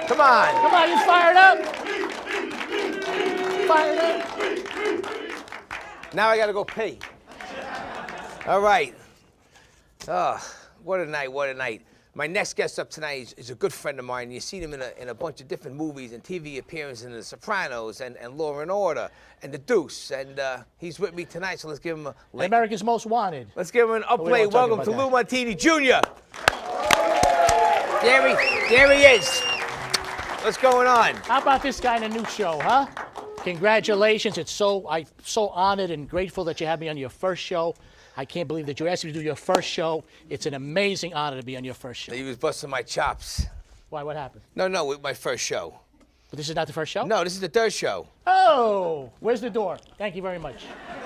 Come on. Come on, you fired up. Fired up. Now I gotta go pee. All right. Oh, what a night, what a night. My next guest up tonight is a good friend of mine. You've seen him in a bunch of different movies and TV appearances in The Sopranos and Law and Order and The Deuce. And he's with me tonight, so let's give him a... America's Most Wanted. Let's give him an upplay. Welcome to Lou Martini Jr. There he is. What's going on? How about this guy in a new show, huh? Congratulations. I'm so honored and grateful that you had me on your first show. I can't believe that you asked me to do your first show. It's an amazing honor to be on your first show. He was busting my chops. Why, what happened? No, with my first show. But this is not the first show? No, this is the third show. Oh, where's the door? Thank you very much.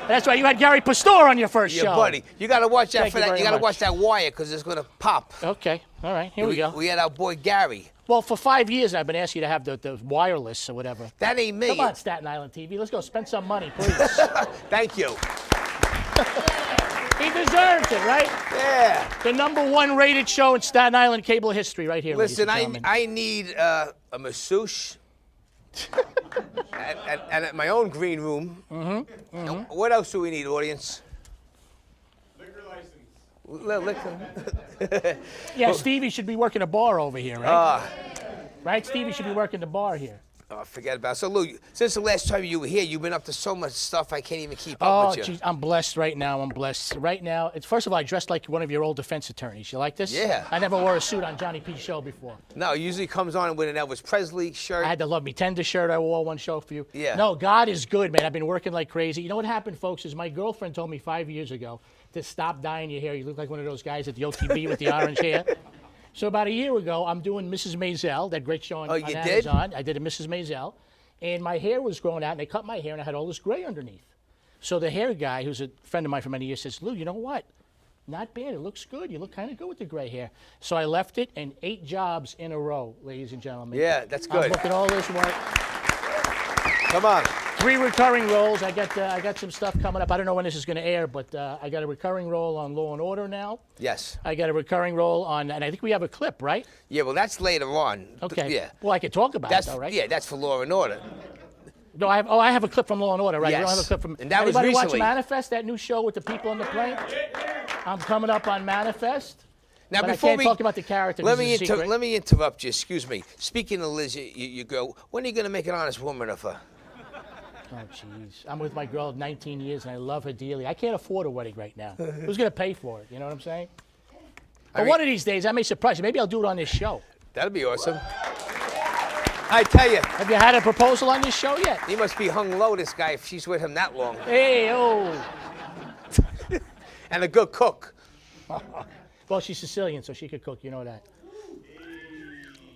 That's right, you had Gary Pastor on your first show. Yeah, buddy. You got to watch that. You got to watch that wire because it's going to pop. Okay, all right, here we go. We had our boy Gary. Well, for 5 years, I've been asking you to have the wireless or whatever. That ain't me. Come on, Staten Island TV. Let's go spend some money, please. Thank you. He deserves it, right? Yeah. The #1 rated show in Staten Island cable history right here. Listen, ladies and I need a masseuse and at my own green room. And what else do we need, audience? Liquor. Yeah, Stevie should be working a bar over here, right? Right? Stevie should be working the bar here. Oh, forget about it. So, Lou, since the last time you were here, you've been up to so much stuff I can't even keep up with you. Geez, I'm blessed right now. I'm blessed. Right now, first of all, I dressed like one of your old defense attorneys. You like this? Yeah. I never wore a suit on Johnny P's show before. No, it usually comes on with an Elvis Presley shirt. I had the Love Me Tender shirt I wore one show for you. Yeah. No, God is good, man. I've been working like crazy. You know what happened, folks, is my girlfriend told me 5 years ago to stop dyeing your hair. You look like one of those guys at the OTB with the orange hair. So about a year ago, I'm doing Mrs. Maisel, that great show on Amazon. Did? I did a Mrs. Maisel. And my hair was growing out, and they cut my hair, and I had all this gray underneath. So the hair guy, who's a friend of mine for many years, says, Lou, you know what? Not bad. It looks good. You look kind of good with the gray hair. So I left it, and 8 jobs in a row, ladies and gentlemen. Yeah, that's good. I'm booking all this work. Come on. 3 recurring roles. I got some stuff coming up. I don't know when this is going to air, but I got a recurring role on Law and Order now. Yes. I got a recurring role on, and I think we have a clip, right? Yeah, well, that's later on. Okay. Yeah. Well, I could talk about it, though, right? Yeah, that's for Law and Order. No, I have a clip from Law and Order, right? Yes. You don't have a clip from. And that was anybody recently. watch Manifest, that new show with the people on the plane? I'm coming up on Manifest. Now, but before I can't talk about the character. let me interrupt you. Excuse me. Speaking of Liz, you go. When are you going to make an honest woman of her? Oh, jeez. I'm with my girl of 19 years, and I love her dearly. I can't afford a wedding right now. Who's going to pay for it? You know what I'm saying? But one of these days, I may surprise you. Maybe I'll do it on this show. That'd be awesome. I tell you. Have you had a proposal on this show yet? He must be hung low, this guy, if she's with him that long. Hey, oh. And a good cook. Well, she's Sicilian, so she could cook. You know that.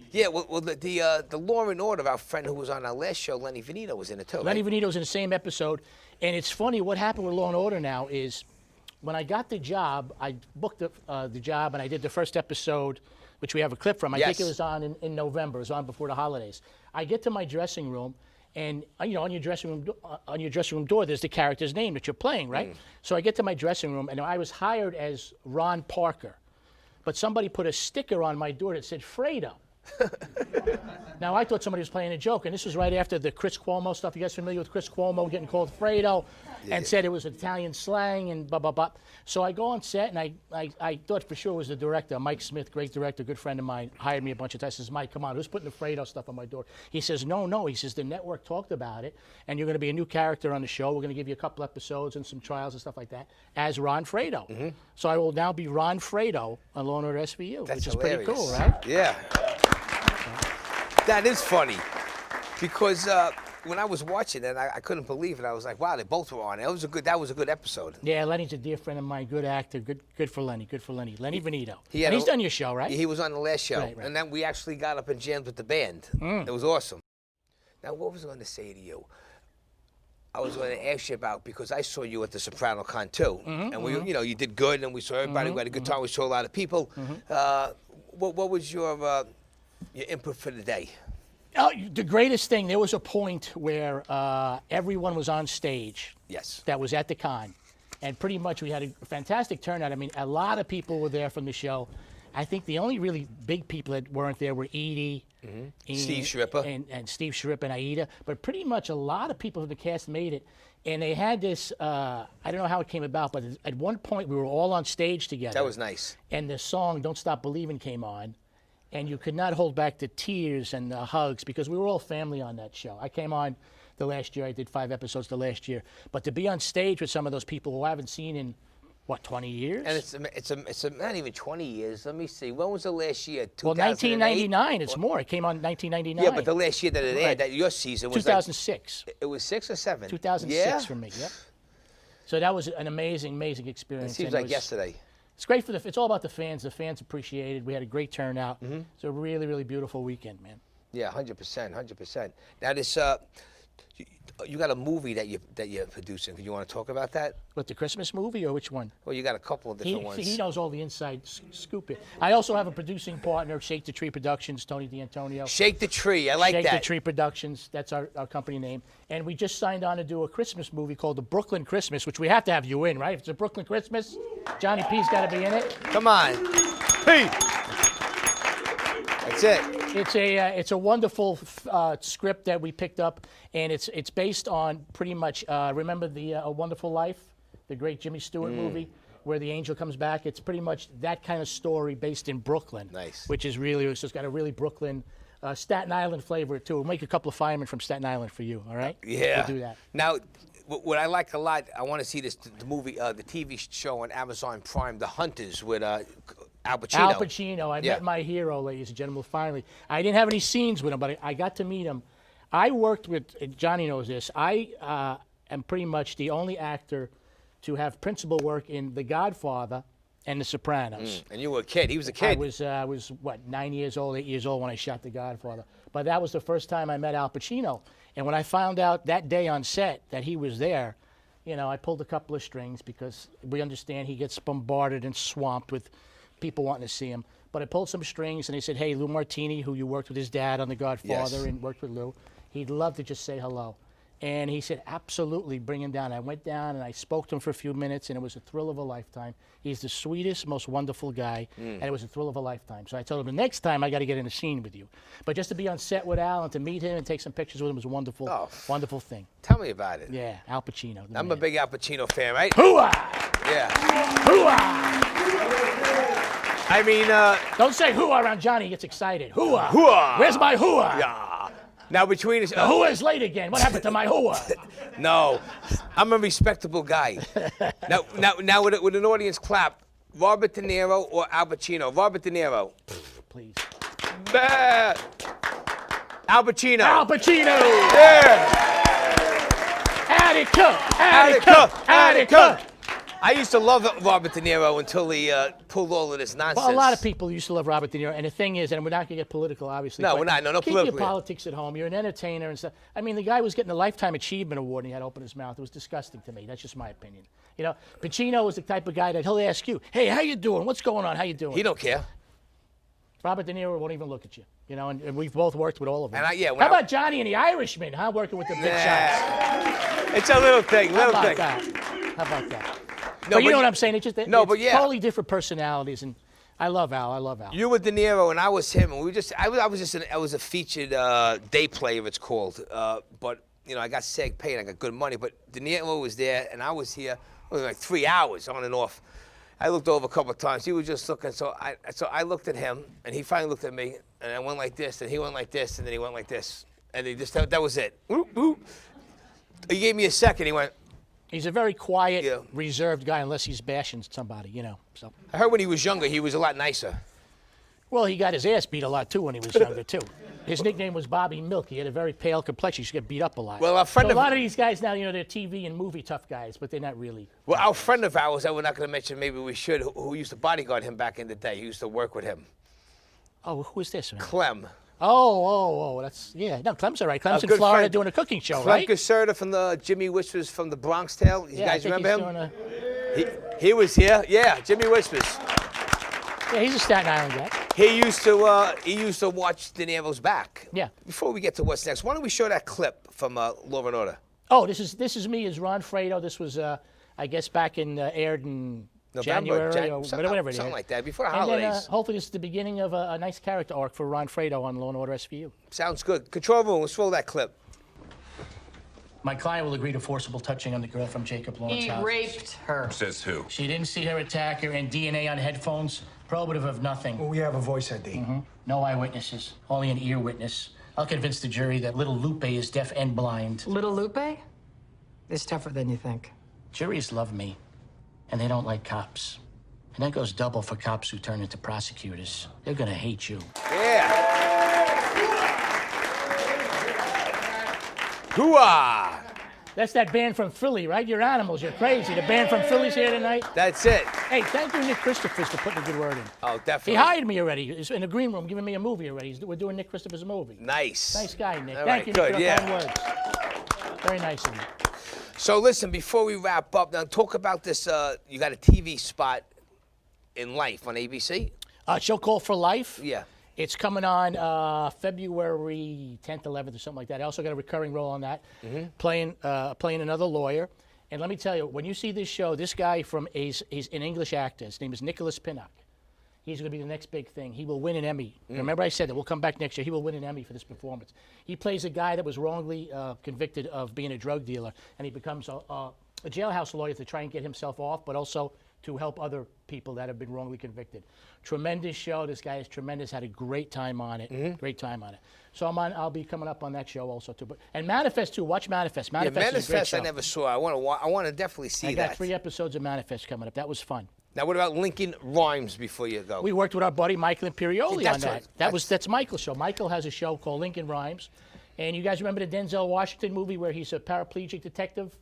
Yeah, well, the Law and Order, our friend who was on our last show, Lenny Venito, was in it too. Lenny Venito's in the same episode. And it's funny, what happened with Law and Order now is when I got the job, I booked the job and I did the first episode, which we have a clip from. I think it was on in November. It was on before the holidays. I get to my dressing room, and on your dressing room door, there's the character's name that you're playing, right? So I get to my dressing room, and I was hired as Ron Parker, but somebody put a sticker on my door that said Fredo. Now, I thought somebody was playing a joke, and this was right after the Chris Cuomo stuff. You guys familiar with Chris Cuomo getting called Fredo and said it was Italian slang and blah, blah, blah. So I go on set, and I thought for sure it was the director, Mike Smith, great director, good friend of mine, hired me a bunch of times. Says, Mike, come on, who's putting the Fredo stuff on my door? He says, no. He says, the network talked about it, and you're going to be a new character on the show. We're going to give you a couple episodes and some trials and stuff like that as Ron Fredo. So I will now be Ron Fredo on Law & Order SVU, which is pretty cool, right? Yeah. That is funny, because when I was watching it, I couldn't believe it. I was like, "Wow, they both were on it." That was a good episode. Yeah, Lenny's a dear friend of mine, good actor, good for Lenny, Lenny Venito. And he's done your show, right? He was on the last show, right. And then we actually got up and jammed with the band. It was awesome. Now, what was I going to say to you? I was going to ask you about, because I saw you at the Soprano Con too, and you did good, and we saw everybody. We had a good time. We saw a lot of people. What was your input for the day? Oh, the greatest thing, there was a point where everyone was on stage. Yes. That was at the con. And pretty much we had a fantastic turnout. I mean, a lot of people were there from the show. I think the only really big people that weren't there were Edie, Steve Sharippa. and Steve Sharippa and Aida. But pretty much a lot of people from the cast made it. And they had this, I don't know how it came about, but at one point we were all on stage together. That was nice. And the song Don't Stop Believing came on. And you could not hold back the tears and the hugs because we were all family on that show. I came on the last year. I did 5 episodes the last year. But to be on stage with some of those people who I haven't seen in, what, 20 years? And it's not even 20 years. Let me see. When was the last year? Well, 1999. It's more. It came on in 1999. Yeah, but the last year that it aired, that your season was 2006. It was 6 or 7? 2006 for me, yep. So that was an amazing experience. It seems like yesterday. It's great for it's all about the fans. The fans appreciated. We had a great turnout. It's a really, really beautiful weekend, man. Yeah, 100%, 100%. Now this, you got a movie that you're producing. Do you want to talk about that? What, the Christmas movie or which one? Well, you got a couple of different ones. He knows all the inside scoop. I also have a producing partner, Shake the Tree Productions, Tony D'Antonio. Shake the Tree, I like that. Shake the Tree Productions, that's our company name. And we just signed on to do a Christmas movie called The Brooklyn Christmas, which we have to have you in, right? If it's a Brooklyn Christmas, Johnny P's got to be in it. Come on. P. That's it. It's a wonderful script that we picked up, and it's based on pretty much remember the A Wonderful Life, the great Jimmy Stewart movie where the angel comes back. It's pretty much that kind of story based in Brooklyn. Nice. Which is really, it's just got a really Brooklyn, Staten Island flavor too. We'll make a couple of firemen from Staten Island for you. All right? Yeah. We'll do that. Now, what I like a lot, I want to see the movie, the TV show on Amazon Prime, The Hunters, with Al Pacino. Al Pacino. I met my hero, ladies and gentlemen, finally. I didn't have any scenes with him, but I got to meet him. I worked with, Johnny knows this, I am pretty much the only actor to have principal work in The Godfather and The Sopranos. And you were a kid. He was a kid. I was, what, 9 years old, 8 years old when I shot The Godfather. But that was the first time I met Al Pacino. And when I found out that day on set that he was there, you know, I pulled a couple of strings because we understand he gets bombarded and swamped with people wanting to see him. But I pulled some strings, and they said, hey, Lou Martini, who you worked with his dad on The Godfather and worked with Lou, he'd love to just say hello. And he said, absolutely, bring him down. I went down, and I spoke to him for a few minutes, and it was a thrill of a lifetime. He's the sweetest, most wonderful guy, and it was a thrill of a lifetime. So I told him, the next time I got to get in a scene with you. But just to be on set with Al and to meet him and take some pictures with him was a wonderful, wonderful thing. Tell me about it. Yeah, Al Pacino. I'm a big Al Pacino fan, right? Hooah! Yeah. Hooah! I mean, don't say hooah around Johnny. He gets excited. Hooah! Hooah! Where's my hooah? Yeah. Now between us, The hooah's late again. What happened to my hooah? No, I'm a respectable guy. now with an audience clap, Robert De Niro or Al Pacino? Robert De Niro. Please. Al Pacino. Al Pacino. Yeah. Attica. Attica. I used to love Robert De Niro until he pulled all of this nonsense. Well, a lot of people used to love Robert De Niro, and the thing is, and we're not going to get political, obviously. No, we're not. No keep political. Keep your politics at home. You're an entertainer and stuff. I mean, the guy was getting a Lifetime Achievement Award, and he had to open his mouth. It was disgusting to me. That's just my opinion. You know, Pacino was the type of guy that he'll ask you, hey, how you doing? What's going on? How you doing? He don't care. Robert De Niro won't even look at you. You know, and we've both worked with all of them. And how about Johnny and the Irishman, huh? Working with the big shots. It's a little thing. How about that? No, but you know what I'm saying? It's just totally different personalities, and I love Al. You were De Niro, and I was him, and I was a featured day player, it's called. But you know, I got SAG paid, I got good money. But De Niro was there, and I was here. It was like 3 hours on and off. I looked over a couple of times. He was just looking, so I looked at him, and he finally looked at me, and I went like this, and he went like this, and then he went like this, and that was it. He gave me a second. He went. He's a very quiet, reserved guy, unless he's bashing somebody, you know. So I heard when he was younger, he was a lot nicer. Well, he got his ass beat a lot too when he was younger too. His nickname was Bobby Milk. He had a very pale complexion. He used to get beat up a lot. Well, a lot of these guys now, you know, they're TV and movie tough guys, but they're not really. Well, our friend of ours that we're not going to mention, maybe we should, who used to bodyguard him back in the day. He used to work with him. Oh, who is this, man? Clem. Oh, that's, yeah. No, Clem's all right. Clem's in Florida friend. Doing a cooking show, Clem right? Clem Caserta from the Jimmy Whispers from the Bronx Tale. You guys remember him? He was here. Yeah, Jimmy Whispers. Yeah, he's a Staten Island guy. He used to watch De Niro's back. Yeah. Before we get to what's next, why don't we show that clip from Law and Order? Oh, this is me as Ron Fredo. This was I guess back in aired in November, January or whatever it is. Something like that, before the And holidays. then hopefully this is the beginning of a nice character arc for Ron Fredo on Law & Order SVU. Sounds good. Control room, let's roll that clip. My client will agree to forcible touching on the girl from Jacob Lawrence He house. raped her. Says who? She didn't see her attacker, and DNA on headphones, probative of nothing. Well, we have a voice ID. No eyewitnesses, only an ear witness. I'll convince the jury that little Lupe is deaf and blind. Little Lupe? It's tougher than you think. Juries love me, and they don't like cops. And that goes double for cops who turn into prosecutors. They're gonna hate you. Yeah. Hooah! That's that band from Philly, right? You're animals, you're crazy. The band from Philly's here tonight. That's it. Hey, thank you, Nick Christophers, for putting a good word in. Oh, definitely. He hired me already. He's in the green room giving me a movie already. We're doing Nick Christophers' movie. Nice. Nice guy, Nick. All Thank right, you, good, Nick, for the yeah. kind words. Very nice of you. So listen, before we wrap up, now talk about this. You got a TV spot in Life on ABC? Show called For Life. Yeah. It's coming on February 10th, 11th, or something like that. I also got a recurring role on that, playing another lawyer. And let me tell you, when you see this show, this guy he's an English actor. His name is Nicholas Pinnock. He's going to be the next big thing. He will win an Emmy. Remember I said that. We'll come back next year. He will win an Emmy for this performance. He plays a guy that was wrongly convicted of being a drug dealer, and he becomes a jailhouse lawyer to try and get himself off, but also to help other people that have been wrongly convicted. Tremendous show. This guy is tremendous. Had a great time on it. Great time on it. So I'll be coming up on that show also too. And Manifest too. Watch Manifest. Yeah, Manifest is a great Manifest show. I never saw. I want to definitely see I that. got 3 episodes of Manifest coming up. That was fun. Now, what about Lincoln Rhymes before you go? We worked with our buddy Michael Imperioli Yeah, on that. That's Michael's show. Michael has a show called Lincoln Rhymes. And you guys remember the Denzel Washington movie where he's a paraplegic detective?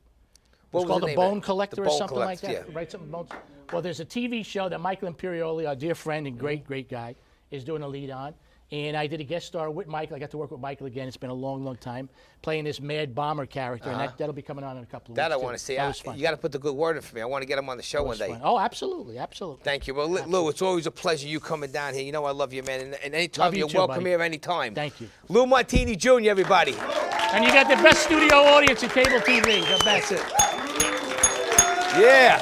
What It's was called the The name of Bone it? Collector The or Bone something like Collector, that. yeah. Right, something bones. Well, there's a TV show that Michael Imperioli, our dear friend and great guy, is doing a lead on. And I did a guest star with Michael. I got to work with Michael again. It's been a long time. Playing this mad bomber character. And that'll be coming on in a couple of weeks. That I too. want to see. That was fun. You got to put the good word in for me. I want to get him on the show one day. Fun. Oh, absolutely. Thank you. Well, Lou, it's always a pleasure you coming down here. You know I love you, man. And anytime Love you you're too, welcome buddy. here anytime. Thank you. Lou Martini Jr., everybody. And you got the best studio audience in cable TV. The best. Yeah.